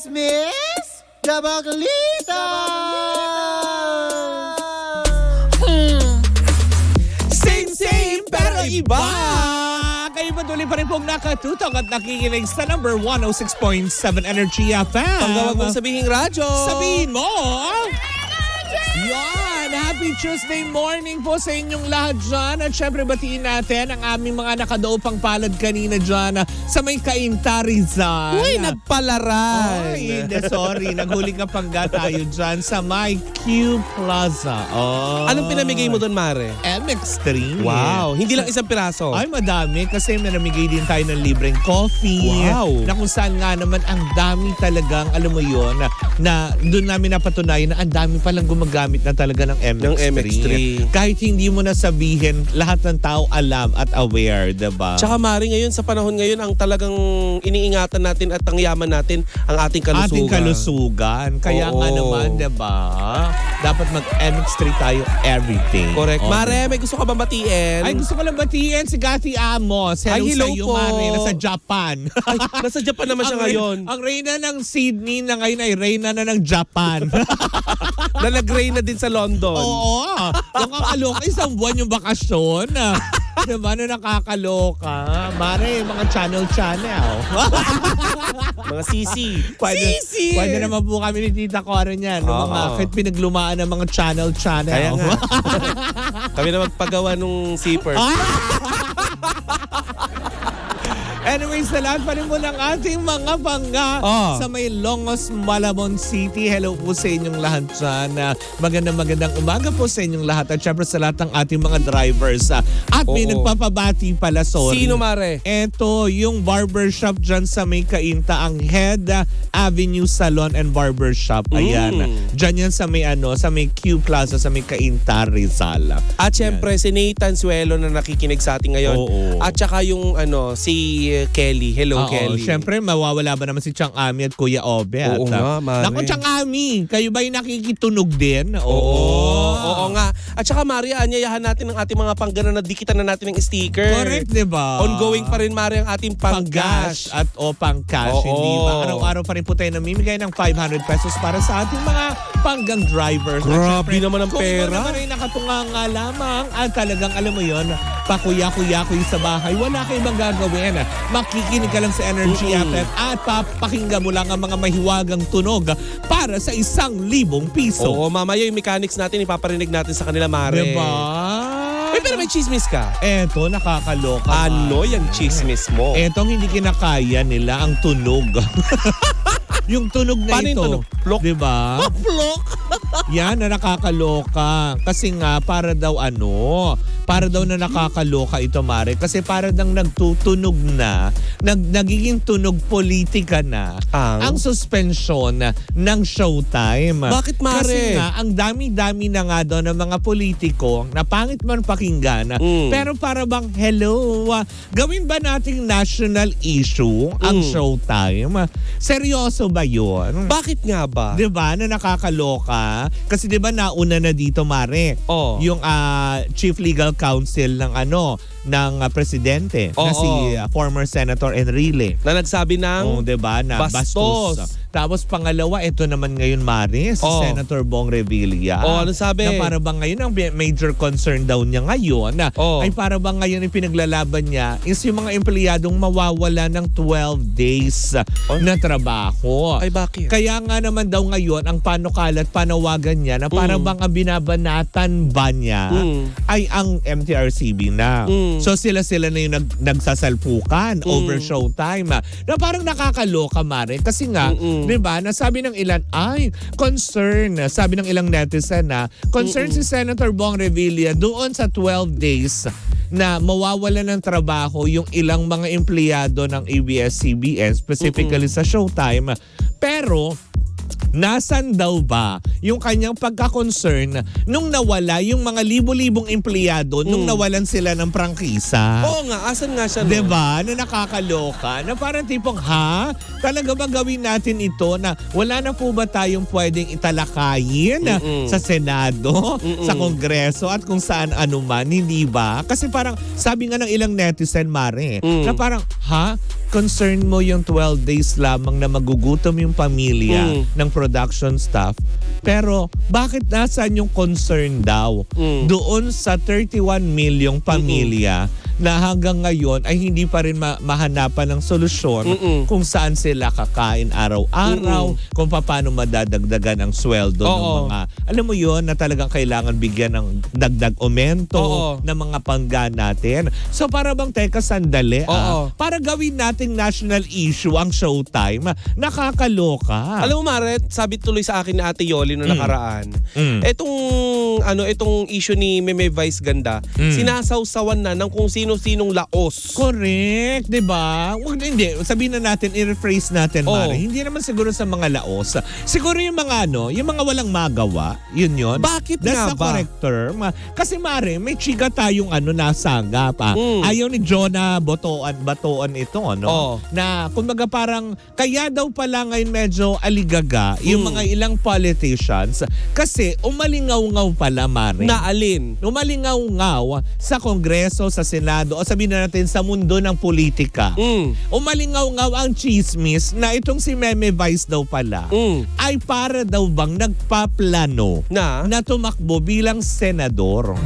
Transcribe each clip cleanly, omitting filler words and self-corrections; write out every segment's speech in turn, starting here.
Chismis Dabaglita! Same pero iba! Kayo patuloy pa rin pong nakatutok at nakikinig sa number 106.7 Energy FM. Pag huwag mong sabihin radyo. Sabihin mo! Yan! Happy Tuesday morning po sa inyong lahat dyan. At syempre batiin natin ang aming mga nakadoopang palad kanina dyan sa may Cainta, Rizal. Uy, nagpalaran. Ay, sorry. Naghuli ka pangga tayo dyan sa may Q Plaza. Oh. Anong pinamigay mo doon, Mare? MX3. Wow, hindi lang isang piraso. Ay, madami. Kasi may namigay din tayo ng libreng coffee. Wow. Na kung saan nga naman ang dami talagang, alam mo yon na doon namin napatunayan na ang dami palang gumagamit na talaga ng MX3. Kahit hindi mo na sabihin, lahat ng tao alam at aware, diba? Tsaka Mare, ngayon sa panahon ngayon, ang talagang iniingatan natin at ang yaman natin ang ating kalusugan. Ating kalusugan. Kaya nga naman, diba? Dapat mag-MX3 tayo everyday. Correct. Okay. Mare, may gusto ka ba batiin? Ay, gusto ko lang batiin si Cathy Amos. Hello, Ay, hello sa iyo, po. Mare. Nasa Japan. Ay, nasa Japan naman siya ngayon. Ang reyna ng Sydney na ngayon ay reyna na ng Japan. Nalagray na din sa London. Oo. Nakakaloka. Isang buwan yung bakasyon. Diba na nakakaloka? Mare, mga channel. Mga sisi. Pwede naman po kami ni Tita Cora niyan. Kahit pinaglumaan ng mga channel. Kaya nga. Kami na magpagawa nung zipper. Anyways, sa lahat pa rin po ng ating mga bangga sa may Longos, Malabon City. Hello po sa inyong lahat dyan. Magandang umaga po sa inyong lahat. At syempre sa lahat ng ating mga drivers. At may nagpapabati pala, sorry. Sino, Mare? Ito, yung barbershop dyan sa may Cainta, ang Head Avenue Salon and Barbershop. Ayan. Dyan yan sa may sa may Q Plaza, sa may Cainta, Rizal. At syempre, si Nathan Suelo na nakikinig sa atin ngayon. At saka yung si Kelly. Hello, Kelly. Siyempre, mawawala ba naman si Chang Ami at Kuya Obe? Oo nga, Mare. Naku, Chang Ami, kayo ba'y nakikitunog din? Oo nga. At saka, Maria, anyayahan natin ang ating mga panggana na dikitan na natin ng sticker. Correct, di ba? Ongoing pa rin, Maria, ang ating panggash. At pang-cash, hindi ba? Araw-araw pa rin po tayo namimigay ng 500 pesos para sa ating mga panggang drivers. Grabe naman ang pera. Kung ikaw naman ay nakatunganga lamang at talagang alam mo yon, pakuya-kuya-kuya sa bahay, wala kayong ibang gagawin. Makikinig ka lang sa Energy FM at papakinggan mo lang ang mga mahiwagang tunog para sa 1,000 piso. Oo, mamaya yung mechanics natin, ipaparinig natin sa kanila, Mare. Diba? Pero may chismis ka. Eto, nakakaloka. Ano yung chismis mo? Etong hindi kinakaya nila ang tunog. Yung tunog na paano ito. Yung tunog? Plok? Diba? Plok? Yan na nakakaloka. Kasi nga, para daw na nakakaloka ito, Mare. Kasi para daw nagtutunog na, nagiging tunog politika na ang suspension ng Showtime. Bakit, Mare? Kasi nga, ang dami-dami na nga daw ng mga politiko na pangit man pakinggan. Pero para bang, hello, gawin ba nating national issue ang Showtime? Seryoso ba yun? Bakit nga ba? Diba na nakakaloka? Kasi diba nauna na dito, Mare, yung Chief Legal Counsel ng presidente na si former Senator Enrile. Na nagsabi ng diba, na bastos. Tapos pangalawa, ito naman ngayon, Mare, si Senator Bong Revilla. Ano sabi? Na para bang ngayon, ang major concern daw niya ngayon, ay para bang ngayon yung pinaglalaban niya is yung mga empleyadong mawawala ng 12 days na trabaho. Ay, bakit? Kaya nga naman daw ngayon, ang panukala at panawagan niya na para bang ang binabanatan ba niya ay ang MTRCB na. So sila na yung nagsasalpukan over Showtime. Na parang nakakaloka, Mare. Kasi nga, diba, nasabi ng ilan, sabi ng ilang netizen na, concern si Senator Bong Revilla doon sa 12 days na mawawala ng trabaho yung ilang mga empleyado ng ABS-CBN, specifically sa Showtime. Pero, nasan daw ba yung kanyang pagka-concern nung nawala yung mga libo-libong empleyado nung nawalan sila ng prangkisa? Oo nga, asan nga siya? Diba? Na nakakaloka. Na parang tipong, talaga ba gawin natin ito na wala na po ba tayong pwedeng italakayin sa Senado, sa Kongreso at kung saan anuman, hindi ba? Kasi parang sabi nga ng ilang netizen, Mare, na parang, concern mo yung 12 days lamang na magugutom yung pamilya ng production staff. Pero bakit nasaan yung concern daw doon sa 31 milyong pamilya na hanggang ngayon ay hindi pa rin mahanapan ng solusyon kung saan sila kakain araw-araw, kung paano madadagdagan ang sweldo ng mga, alam mo yon na talagang kailangan bigyan ng dagdag aumento ng mga pangga natin. So para bang teka sandali para gawin nating national issue ang Showtime, nakakaloka. Alam mo Mare, sabi tuloy sa akin ni Ate Yoli noong nakaraan, itong issue ni Meme Vice Ganda, sinasawsawan na ng kung sino-sinong laos. Correct, 'di ba? Hindi, sabihin na natin, i-rephrase natin, Mare. Hindi naman siguro sa mga laos. Siguro yung mga yung mga walang magawa, yun. Bakit That's nga the ba? correct term. Kasi Mare, may chika tayong nasanga pa. Ayaw ni Jonah Batoan ito, na kumbaga parang kaya daw pala ngayon medyo aligaga yung mga ilang politicians kasi umalingaw-ngaw pala, Mare. Na alin? Umalingaw-ngaw sa Kongreso, sa Senado, o sabihin na natin sa mundo ng politika. Umalingaw-ngaw ang chismis na itong si Meme Vice daw pala ay para daw bang nagpaplano na tumakbo bilang senador.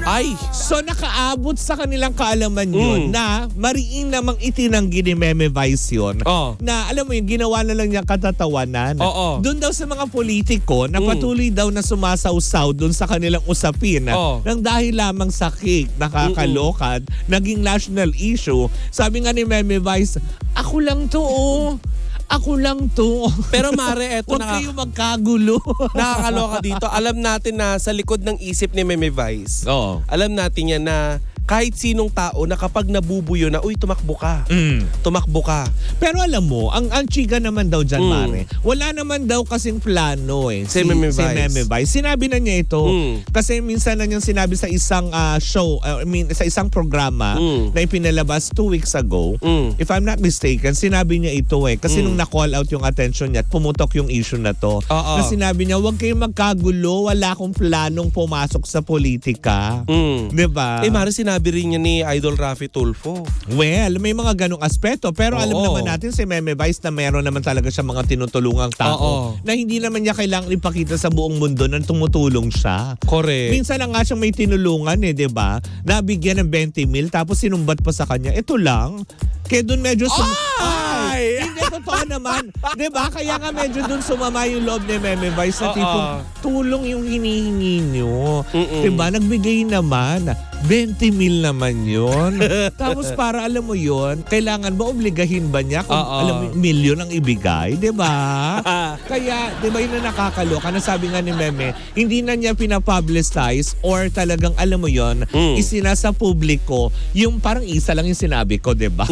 Ay! So nakaabot sa kanilang kaalaman yun na mariin namang itinanggi ni Meme Vice yun. Na alam mo yung ginawa na lang niya katatawanan. Doon daw sa mga politiko na patuloy daw na sumasawsaw doon sa kanilang usapin nang dahil lamang sa cake, nakakalokat, naging national issue. Sabi nga ni Meme Vice, ako lang to Ako lang to. Pero Mare, eto Huwag kayo magkagulo. nakakaloka dito. Alam natin na sa likod ng isip ni Meme Vice, alam natin yan na kahit sinong tao na kapag nabubuyo na, uy, tumakbo ka. Tumakbo ka. Pero alam mo, ang chika naman daw dyan, Mare, wala naman daw kasing plano Si Meme Vice. Sinabi na niya ito. Kasi minsan na niyang sinabi sa isang show, sa isang programa na ipinalabas 2 weeks ago. If I'm not mistaken, sinabi niya ito Kasi nung na-call out yung attention niya at pumutok yung issue na to, na sinabi niya, huwag kayong magkagulo, wala akong planong pumasok sa politika. Diba? Mare, sinabi rin niya ni Idol Raffy Tulfo. Well, may mga ganong aspeto. Pero alam naman natin si Meme Vice na meron naman talaga siya mga tinutulungang tao na hindi naman niya kailangang ipakita sa buong mundo na tumutulong siya. Correct. Minsan na nga siyang may tinulungan diba? Nabigyan ng 20 mil tapos sinumbat pa sa kanya. Ito lang. Kaya doon medyo hindi, totoo naman. Diba? Kaya nga medyo doon sumama yung loob ni Meme Vice na tipong tulong yung hinihingi nyo. Diba? Nagbigay naman. 20 mil naman yun. Tapos para alam mo yun, kailangan ba obligahin ba niya kung alam mo, milyon ang ibigay? Diba? Kaya, diba yun na nakakaloka na sabi nga ni Meme, hindi na niya pinapublicize or talagang alam mo yun, isinasa publiko yung parang isa lang yung sinabi ko, diba?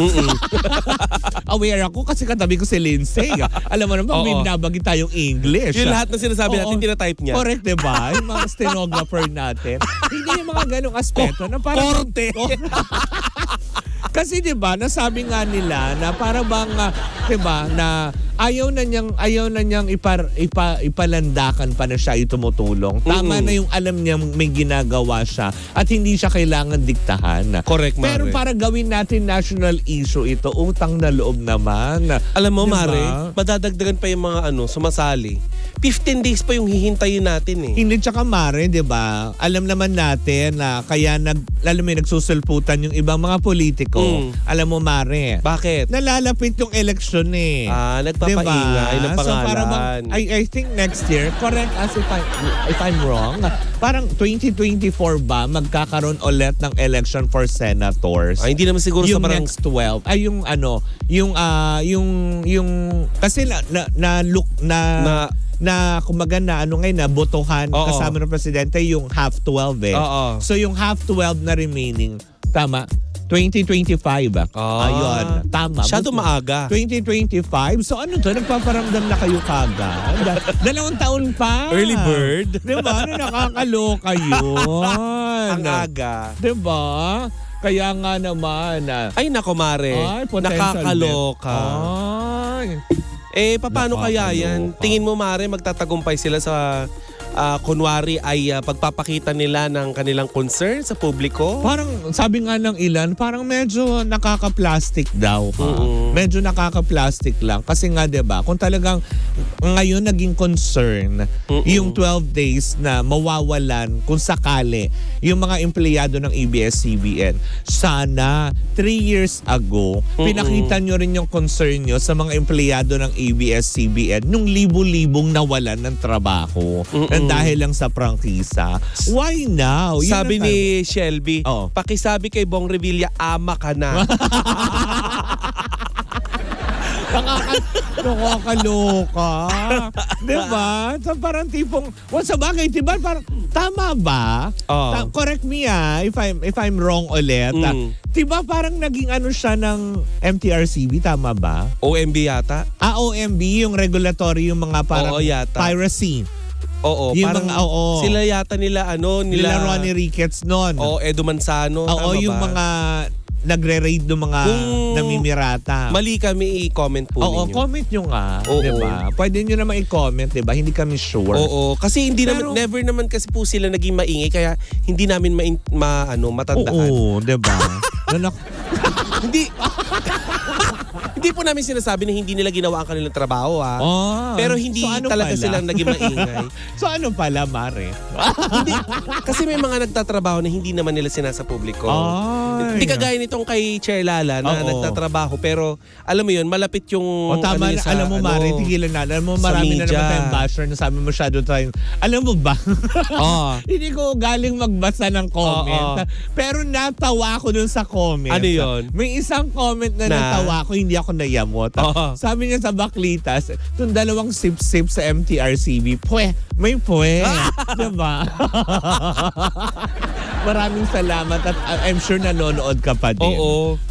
Aware ako kasi katabi ko si Lindsay. Alam mo naman, binabagi tayong English. Yung lahat na sinasabi natin, tinatype niya. Correct, diba? Yung mga stenographer natin. Hindi yung mga ganong aspeto na parang Korte. Kasi 'di ba, nasabi nga nila na para bang 'di ba na ayaw na niyang ipalandakan pa na siya tumutulong. Tama na yung alam niya may ginagawa siya at hindi siya kailangan diktahan. Correct, Mare. Pero para gawin natin national issue ito, utang na loob naman. Alam mo, diba? Mare, madadagdagan pa yung mga sumasali. 15 days pa yung hihintayin natin Hindi, tsaka Mare, di ba? Alam naman natin na kaya nagsusulputan yung ibang mga politiko. Alam mo, Mare. Bakit? Nalalapit yung election Nagpapaingay ng pangalan. So parang I think next year, correct us if I'm wrong, parang 2024 ba magkakaroon ulit ng election for senators? Hindi naman siguro yung sa parang next 12. Ay yung kasi na kumbaga na botohan kasama ng presidente yung half 12 So yung half 12 na remaining, tama, 2025. Ayun, tama. Masyado maaga. 2025. So ano to? Nagpaparamdam na kayo kagad? 2 taon pa. Early bird. Diba? Nakakaloka yun. Ang aga. Diba? Kaya nga naman. Ay, nako, Mare. Nakakaloka. Ay. Paano kaya yan? Tingin mo, Mare, magtatagumpay sila sa kunwari ay pagpapakita nila ng kanilang concern sa publiko. Parang sabi nga ng ilan, parang medyo nakaka-plastic daw. Medyo nakaka-plastic lang. Kasi nga 'di ba, kung talagang ngayon naging concern yung 12 days na mawawalan kung sakali yung mga empleyado ng ABS-CBN. Sana 3 years ago, pinakita nyo rin yung concern nyo sa mga empleyado ng ABS-CBN nung libo-libong nawalan ng trabaho dahil lang sa prangkisa. Why now? Yun Sabi ang ni Shelby, pakisabi kay Bong Revilla, ama ka na. Nakakaloka. Diba? So parang tipong, sa bagay, diba? Parang, tama ba? Correct me if I'm wrong ulit. Diba parang naging ano siya ng MTRCB, tama ba? OMB yata? OMB, yung regulatory, yung mga parang piracy. Oo, yung parang mga, sila yata nila Ronnie Ricketts noon. Edo Manzano. Oo, yung mga nagre-raid ng mga namimirata. Mali kami i-comment po ninyo. Comment nyo nga. Diba? Pwede nyo naman i-comment, diba? Hindi kami sure. Kasi never naman kasi po sila naging maingay, kaya hindi namin matandaan. Diba? Hindi po namin sinasabi na hindi nila ginawa ang kanilang trabaho, pero hindi talaga silang naging maingay. So ano pala, Mare? Hindi, kasi may mga nagtatrabaho na hindi naman nila sinasa publiko. Hindi kagaya nitong kay Chair Lala na nagtatrabaho, pero alam mo yun, malapit yung tama na, alam mo, Mare, tigilan na. Alam mo, marami na naman tayong basher na sabi masyado tayong, alam mo ba? Hindi ko galing magbasa ng comment. Pero natawa ko dun sa comment. Ano yun? May isang comment na natawa ko, hindi ako nayamot. Sabi niya sa Baklitas, itong dalawang sip-sip sa MTRCB, may diba? Maraming salamat at I'm sure nanonood ka pa din.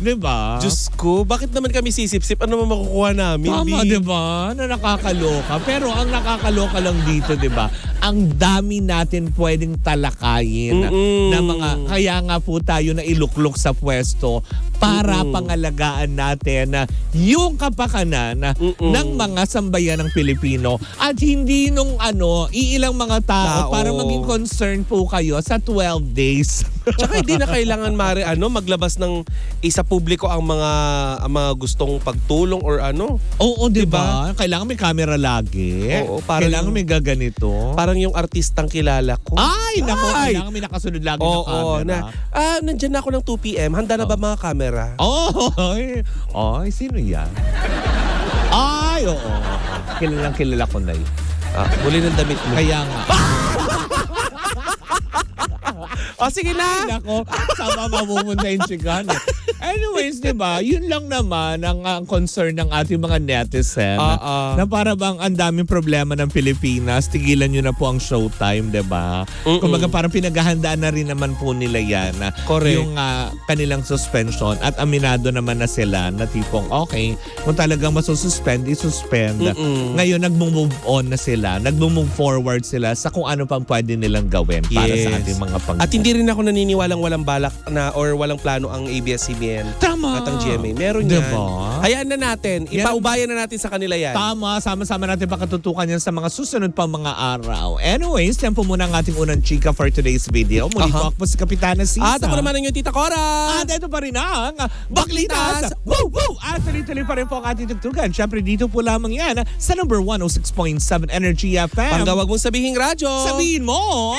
Diba? Diyos ko, bakit naman kami sisip-sip? Ano naman makukuha namin? Tama, diba? Na nakakaloka. Pero ang nakakaloka lang dito, diba? Ang dami natin pwedeng talakayin na mga, kaya nga po tayo na iluklok sa pwesto para pangalagaan natin yung kapakanan ng mga sambayan ng Pilipino at hindi nung iilang mga tao para maging concerned po kayo sa 12 days. Tsaka hindi na kailangan maglabas ng isa publiko ang mga gustong pagtulong or ano. Oo, diba? Kailangan may camera lagi. Kailangan may gaganito. Parang yung artistang kilala ko. Kailangan may nakasunod lagi na camera. Nandyan na ako ng 2 p.m. Handa na ba mga camera? Sino yan? Kilala ko na yun. Huli ng damit mo. Kaya nga. Sige na. Nako, sama mapupunta yung chikana. Anyways, diba, yun lang naman ang concern ng ating mga netizen. Na para bang ang daming problema ng Pilipinas, tigilan nyo na po ang showtime, diba? Kumbaga parang pinaghahandaan na rin naman po nila yan. Correct. Yung kanilang suspension at aminado naman na sila na tipong, okay, kung talagang masususpend, isuspend. Ngayon, nag-move on na sila. Nag-move forward sila sa kung ano pang pwede nilang gawin para sa ating mga pangyayaри. At hindi rin ako naniniwalang walang balak na or walang plano ang ABS-CBN. Tama. At ang GMA. Meron diba? Yan. Hayaan na natin. Ipaubayan na natin sa kanila yan. Tama. Sama-sama natin pakatutukan yan sa mga susunod pang mga araw. Anyways, yan po muna ang ating unang chika for today's video. Muli po ako si Kapitana Sisa. At ako naman ang yung Tita Cora. At ito pa rin ang Baklitas. Woo! Woo! At tuloy-tuloy pa rin po ang ating tugtugan. Siyempre dito po lamang yan sa number 106.7 Energy FM. Panggawag mong sabihing radyo. Sabihin mo!